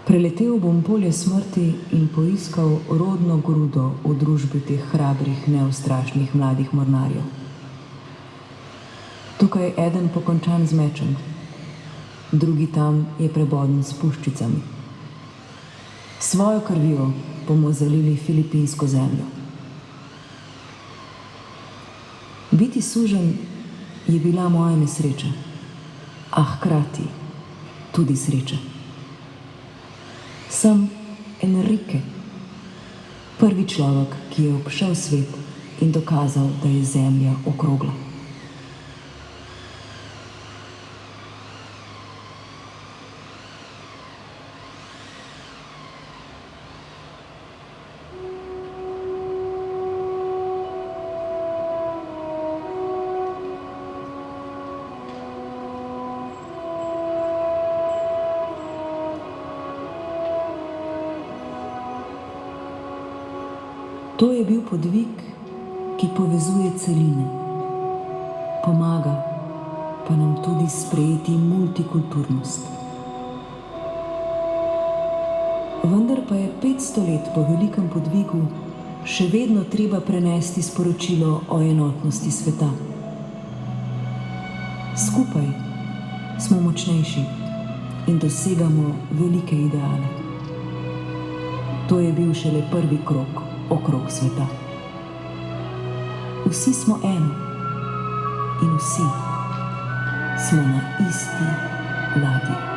Preletel bom polje smrti in poiskal rodno grudo v družbi teh hrabrih, neustrašnih mladih mornarjev. Tukaj eden pokončan z mečem, drugi tam je preboden s puščicami. Svojo krvjo bomo zalili filipinsko zemljo. Biti suženj je bila moja nesreča, a hkrati tudi sreča. Sem Enrique, prvi človek, ki je obšel svet in dokazal, da je zemlja okrogla. To je bil podvig, ki povezuje celine. Pomaga pa nam tudi sprejeti multikulturnost. Vendar pa je 500 let po velikem podvigu še vedno treba prenesti sporočilo o enotnosti sveta. Skupaj smo močnejši in dosegamo velike ideale. To je bil šele prvi krog okrog sveta. Vsi smo eno in vsi smo na isti ladji.